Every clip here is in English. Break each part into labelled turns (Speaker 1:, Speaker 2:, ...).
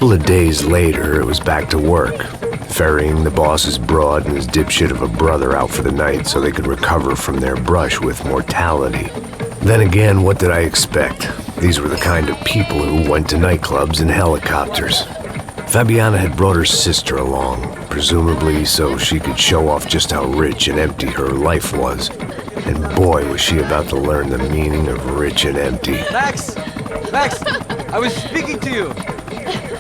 Speaker 1: couple of days later, it was back to work, ferrying the boss's broad and his dipshit of a brother out for the night so they could recover from their brush with mortality. Then again, what did I expect? These were the kind of people who went to nightclubs in helicopters. Fabiana had brought her sister along, presumably so she could show off just how rich and empty her life was. And boy, was she about to learn the meaning of rich and empty.
Speaker 2: Max! Max! I was speaking to you!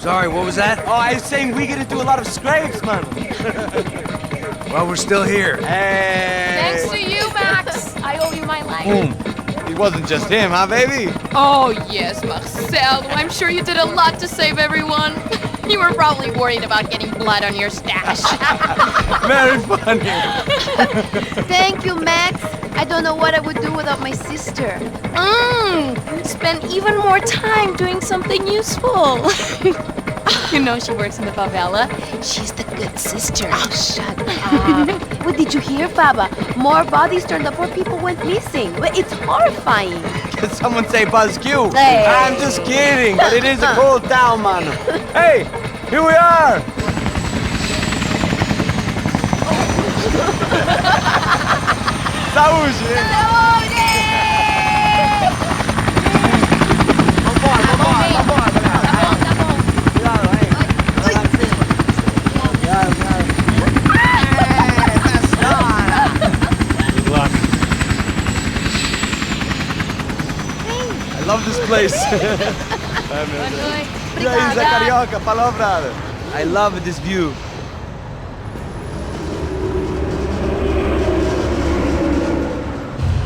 Speaker 3: Sorry, what was that?
Speaker 2: Oh, I was saying we get to do a lot of scrapes, man!
Speaker 3: Well, we're still here.
Speaker 2: Hey!
Speaker 4: Thanks to you, Max! I owe you my life.
Speaker 2: Boom! It wasn't just him, huh, baby?
Speaker 4: Oh, yes, Marcel. I'm sure you did a lot to save everyone. You were probably worried about getting blood on your stash.
Speaker 2: Very funny!
Speaker 5: Thank you, Max. I don't know what I would do without my sister.
Speaker 4: Spend even more time doing something useful. You know she works in the favela. She's the good sister.
Speaker 5: Oh, shut up. What did you hear, Faba? More bodies turned up where people went missing. It's horrifying.
Speaker 2: Did someone say Buzz Q?
Speaker 5: Hey.
Speaker 2: I'm just kidding, but it is a cool town, man. Hey, here we are! Saúde! I love this place. I love this view.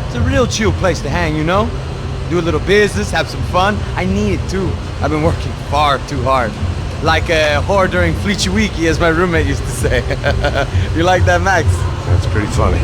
Speaker 2: It's a real chill place to hang, you know? Do a little business, have some fun. I need it too. I've been working far too hard. Like a whore during Fleechy Weeky, as my roommate used to say. You like that, Max?
Speaker 1: That's pretty funny.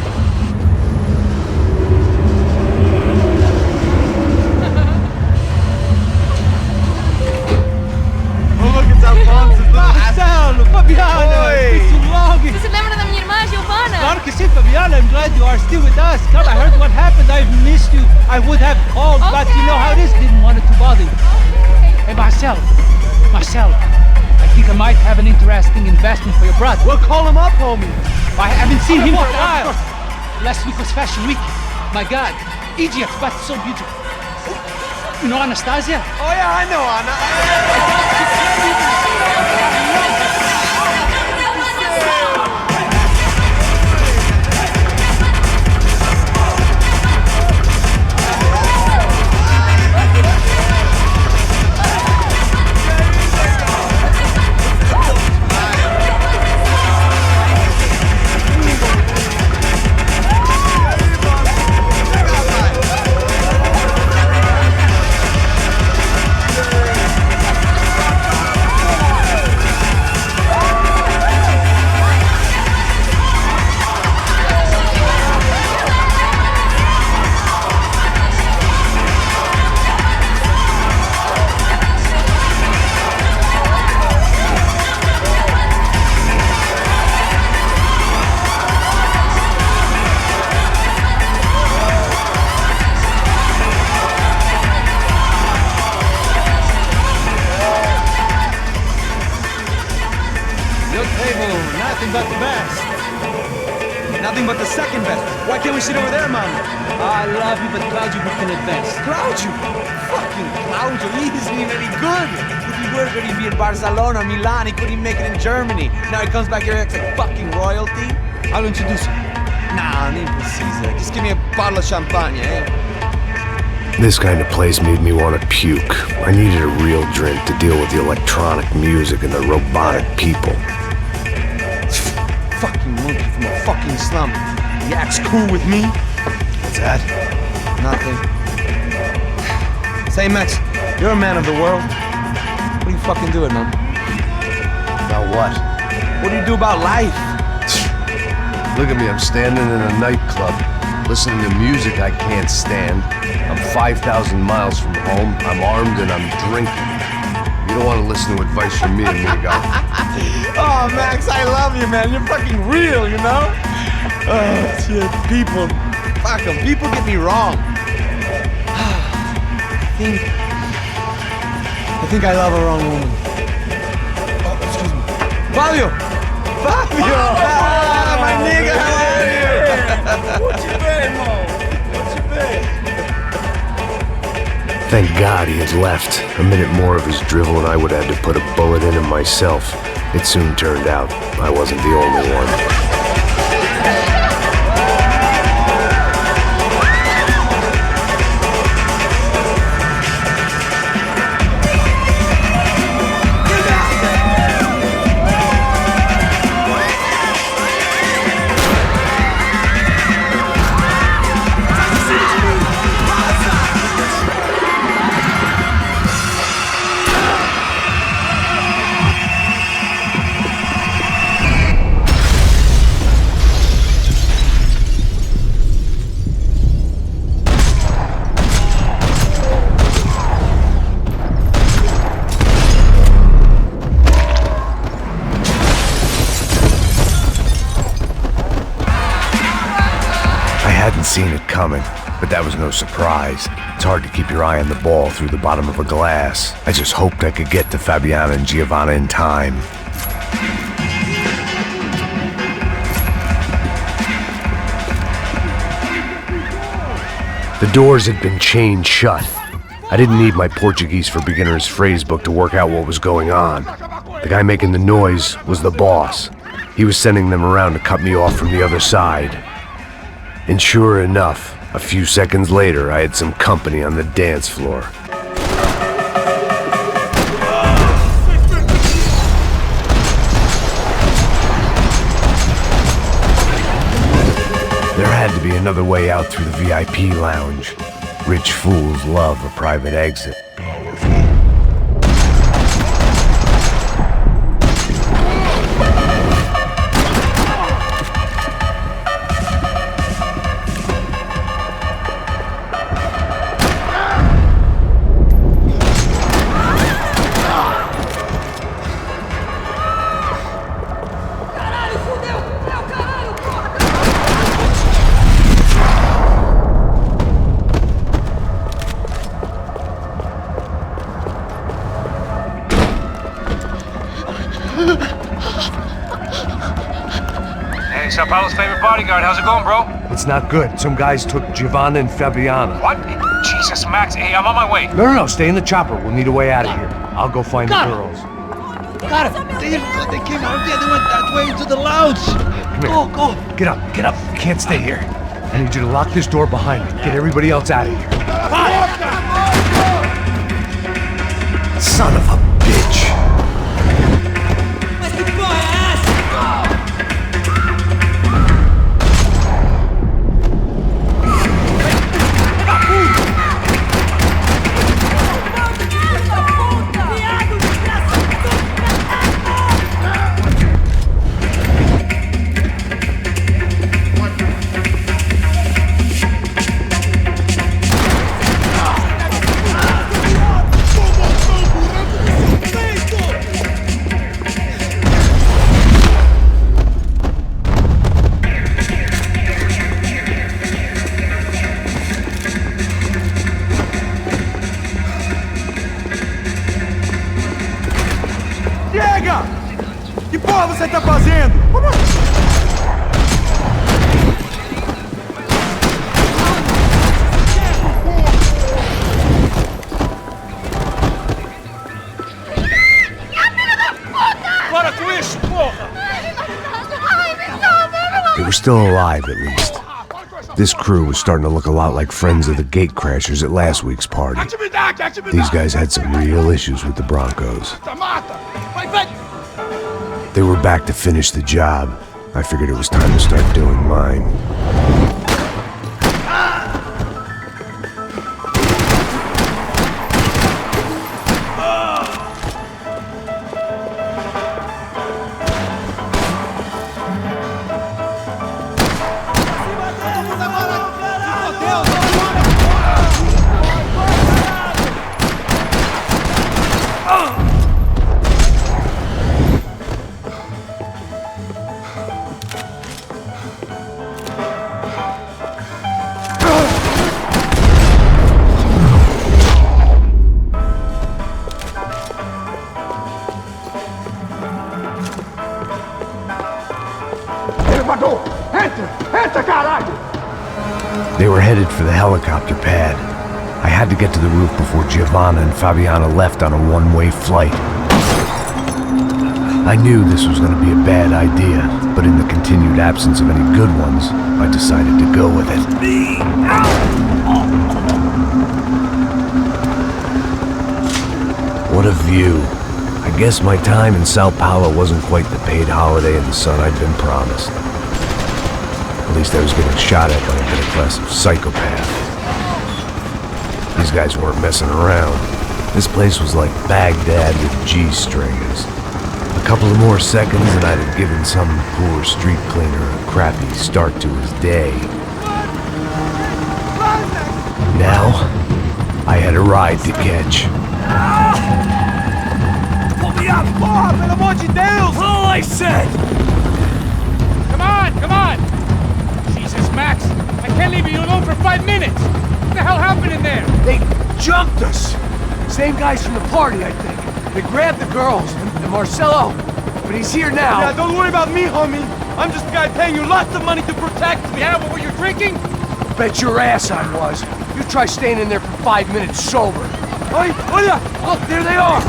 Speaker 6: Marcelo, Fabiana, it's been so long.
Speaker 4: Você se lembra da minha irmã, Giovanna?
Speaker 6: Claro que sim, Fabiana. I'm glad you are still with us. Come, I heard what happened. I've missed you. I would have called, but you know how it is. Didn't want it to bother you. Hey, Marcelo, I think I might have an interesting investment for your brother.
Speaker 2: Well, call him up, homie.
Speaker 6: I haven't seen him for a while. Last week was Fashion Week. My God, Egypt, but so beautiful. You know Anastasia?
Speaker 2: Oh yeah, I know Anna. Nothing but the best. Nothing but the second best. Why can't we sit over there, man?
Speaker 6: I love you, but Claudio booked in advance.
Speaker 2: Claudio? Fucking Claudio, he isn't even any good. If he were going to be in Barcelona, Milan, he couldn't make it in Germany. Now he comes back here acting like fucking royalty.
Speaker 6: I'll introduce you.
Speaker 2: Nah, I need precisa. Just give me a bottle of champagne, eh?
Speaker 1: This kind of place made me want to puke. I needed a real drink to deal with the electronic music and the robotic people.
Speaker 2: Fucking monkey from a fucking slum. He acts cool with me.
Speaker 1: What's that?
Speaker 2: Nothing. Say, Max, you're a man of the world. What do you fucking do it, man?
Speaker 1: About what?
Speaker 2: What do you do about life?
Speaker 1: Look at me, I'm standing in a nightclub, listening to music I can't stand. I'm 5,000 miles from home, I'm armed and I'm drinking. You don't want to listen to advice from me, amigo.
Speaker 2: Oh, Max, I love you, man. You're fucking real, you know? Oh, shit, people. Fuck them. People get me wrong. I think I love a wrong woman. Fabio! Fabio! Ah, my nigga, how are you?
Speaker 1: Thank God he had left. A minute more of his drivel and I would have had to put a bullet in him myself. It soon turned out I wasn't the only one. Seen it coming, but that was no surprise. It's hard to keep your eye on the ball through the bottom of a glass. I just hoped I could get to Fabiana and Giovanna in time. The doors had been chained shut. I didn't need my Portuguese for Beginners phrase book to work out what was going on. The guy making the noise was the boss. He was sending them around to cut me off from the other side. And sure enough, a few seconds later, I had some company on the dance floor. There had to be another way out through the VIP lounge. Rich fools love a private exit.
Speaker 3: Sao Paulo's favorite bodyguard. How's it going, bro?
Speaker 1: It's not good. Some guys took Giovanna and Fabiana.
Speaker 3: What? Jesus, Max. Hey, I'm on my way.
Speaker 1: No, stay in the chopper. We'll need a way out of here. I'll go find the girls.
Speaker 6: Got it. They came out there. They went that way into the lounge.
Speaker 1: Come here. Go. Get up. You can't stay here. I need you to lock this door behind me. Get everybody else out of here. Son of a bitch.
Speaker 2: Que porra você tá fazendo?
Speaker 6: Para com isso, porra!
Speaker 1: They were still alive, at least. This crew was starting to look a lot like friends of the gatecrashers at last week's party. These guys had some real issues with the Broncos. They were back to finish the job. I figured it was time to start doing mine. They were headed for the helicopter pad. I had to get to the roof before Giovanna and Fabiana left on a one-way flight. I knew this was going to be a bad idea, but in the continued absence of any good ones, I decided to go with it. What a view. I guess my time in Sao Paulo wasn't quite the paid holiday in the sun I'd been promised. At least I was getting shot at by a better class of psychopath. These guys weren't messing around. This place was like Baghdad with G-strings. A couple of more seconds and I'd have given some poor street cleaner a crappy start to his day. Now, I had a ride to catch.
Speaker 2: Pull me up! Bob! And I want you down! All I said!
Speaker 6: Come on, come on! Jesus, Max, I can't leave you alone for 5 minutes! What the hell happened in there?
Speaker 2: They jumped us! Same guys from the party, I think. They grabbed the girls, and Marcelo, but he's here now. Yeah, don't worry about me, homie. I'm just a guy paying you lots of money to protect me.
Speaker 6: Yeah, what were you drinking?
Speaker 2: Bet your ass I was. You try staying in there for 5 minutes sober. Oi, hola! Look, there they are!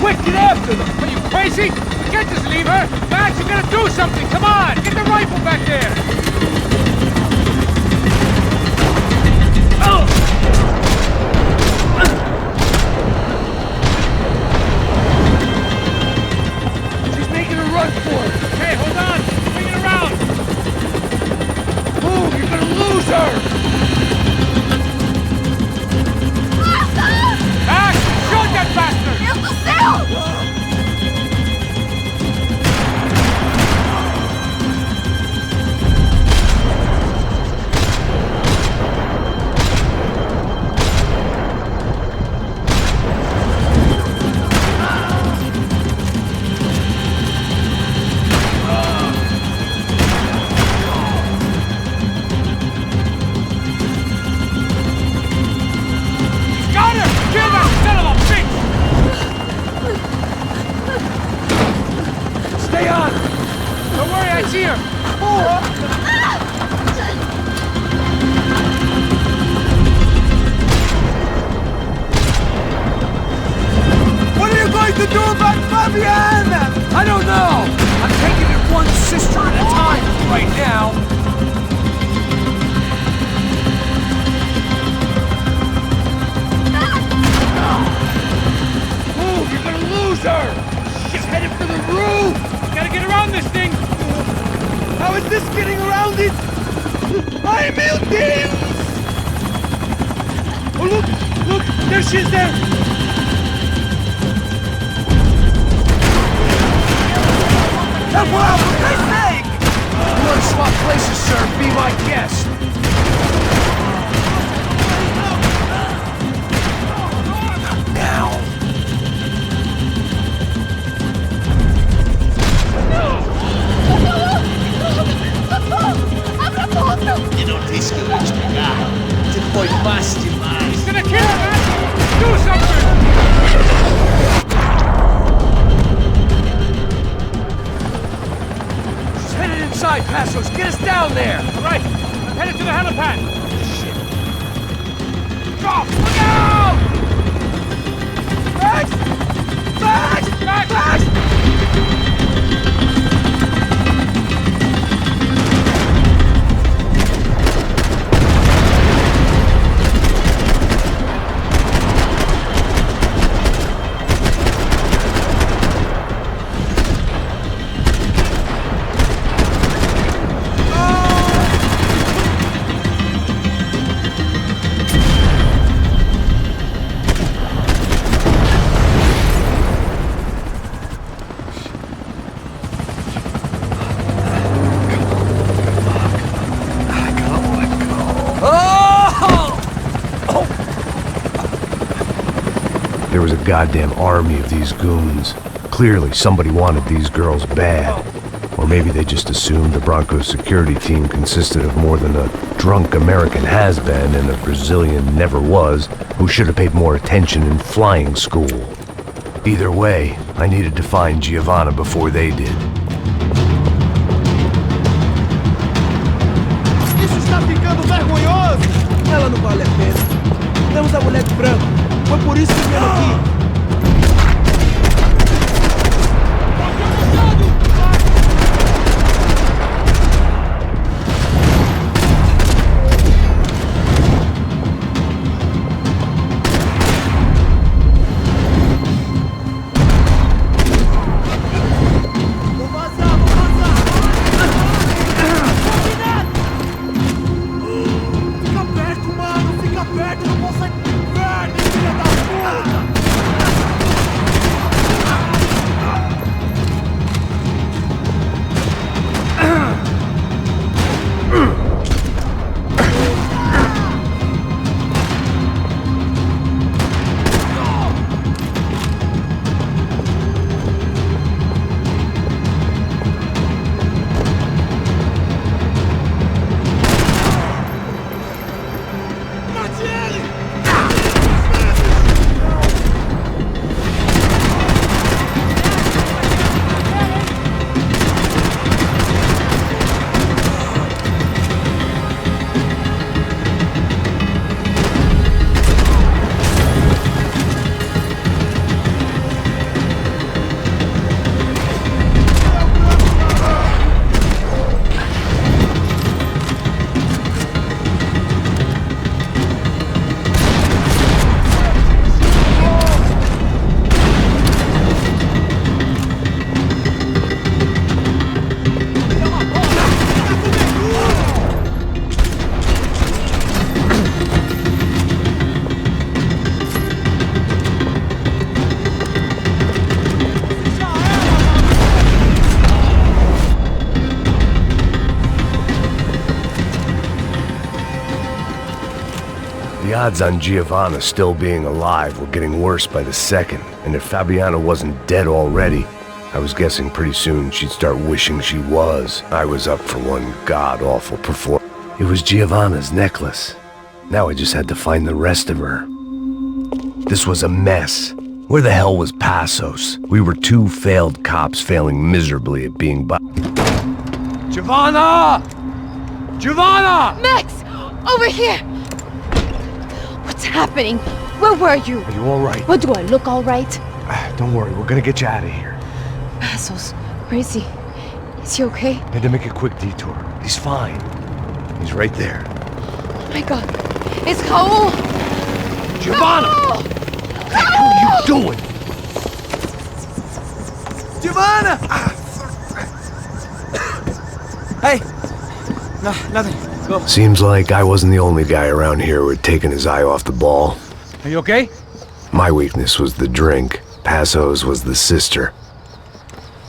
Speaker 2: Quick, get after them!
Speaker 6: Are you crazy? You can't just leave her! Max, you gotta do something! Come on! Get the rifle back there!
Speaker 2: She's making a run for it!
Speaker 6: Hey, hold on! Bring it around!
Speaker 2: Move! You're gonna lose her!
Speaker 6: Max, shoot that bastard!
Speaker 2: Stay on!
Speaker 6: Don't worry, I see her!
Speaker 2: What are you going to do about Fabiana? I don't know! I'm taking it one sister at a time right now. Move! You're gonna lose her! She's headed for the roof!
Speaker 6: Gotta get around this thing!
Speaker 2: How is this getting around it? Ay, meu Deus! Oh, look! There she is there! Well, for Christ's sake! You want to swap places, sir? Be my guest. Now.
Speaker 7: E non rischio di spiegare, se poi basti mai.
Speaker 6: He's gonna kill her, man! Do something!
Speaker 2: She's headed inside, Passos. Get us down there.
Speaker 6: All right, I'm headed to the helipad.
Speaker 2: Shit. Drop! Look out! Max! Max!
Speaker 6: Max!
Speaker 2: Max!
Speaker 1: There was a goddamn army of these goons. Clearly, somebody wanted these girls bad. Or maybe they just assumed the Broncos security team consisted of more than a drunk American has-been and a Brazilian never was, who should have paid more attention in flying school. Either way, I needed to find Giovanna before they did.
Speaker 8: Isso está ficando vergonhoso! Ela não vale a pena. Temos a mulher de branco. Foi por isso que viemos aqui.
Speaker 1: The odds on Giovanna still being alive were getting worse by the second, and if Fabiana wasn't dead already, I was guessing pretty soon she'd start wishing she was. I was up for one god-awful performance. It was Giovanna's necklace. Now I just had to find the rest of her. This was a mess. Where the hell was Passos? We were two failed cops failing miserably at being
Speaker 2: Giovanna! Giovanna!
Speaker 4: Max! Over here! What's happening? Where were you?
Speaker 1: Are you alright?
Speaker 4: What, do I look alright?
Speaker 1: Don't worry, we're gonna get you out of here.
Speaker 4: Passos, where is he? Is he okay?
Speaker 1: Had to make a quick detour. He's fine. He's right there.
Speaker 4: Oh my god. It's Raul!
Speaker 1: Giovanna!
Speaker 4: Raul!
Speaker 1: What the hell are you doing?
Speaker 2: Giovanna! Hey! No, nothing. Go.
Speaker 1: Seems like I wasn't the only guy around here who had taken his eye off the ball.
Speaker 2: Are you okay?
Speaker 1: My weakness was the drink. Passos was the sister.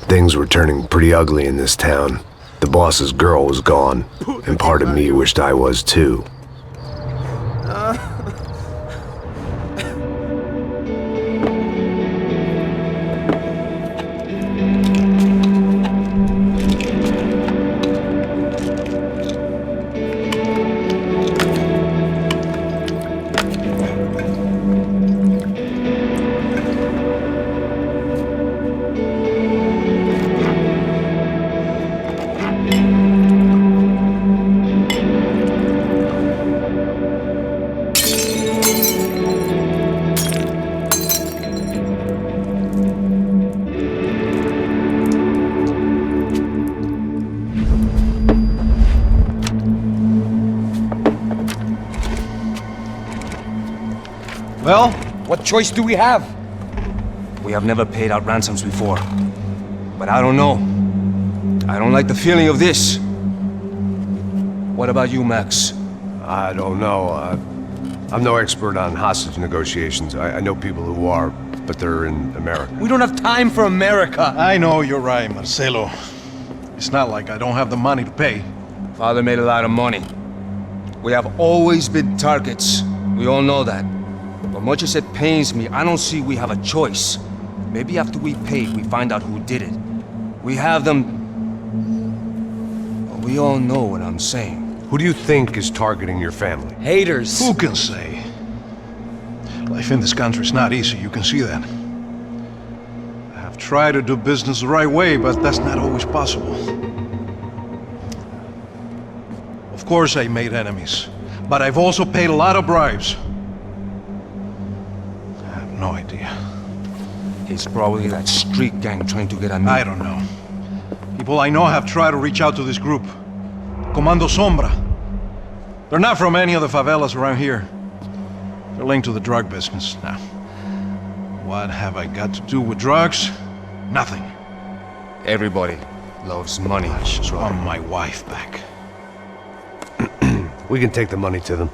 Speaker 1: Things were turning pretty ugly in this town. The boss's girl was gone, and part of me wished I was too.
Speaker 2: Well, what choice do we have?
Speaker 9: We have never paid out ransoms before. But I don't know. I don't like the feeling of this. What about you, Max?
Speaker 1: I don't know. I'm no expert on hostage negotiations. I know people who are, but they're in America.
Speaker 2: We don't have time for America.
Speaker 10: I know you're right, Marcelo. It's not like I don't have the money to pay.
Speaker 9: Father made a lot of money. We have always been targets. We all know that. But much as it pains me, I don't see we have a choice. Maybe after we pay, we find out who did it. We have them... Well, we all know what I'm saying.
Speaker 1: Who do you think is targeting your family?
Speaker 2: Haters.
Speaker 10: Who can say? Life in this country is not easy, you can see that. I've tried to do business the right way, but that's not always possible. Of course I made enemies, but I've also paid a lot of bribes. I have no idea.
Speaker 9: It's probably that street gang trying to get at me.
Speaker 10: I don't know. People I know have tried to reach out to this group. Comando Sombra. They're not from any of the favelas around here. They're linked to the drug business. Now, what have I got to do with drugs? Nothing.
Speaker 9: Everybody loves money.
Speaker 10: I just want my wife back.
Speaker 1: We can take the money to them.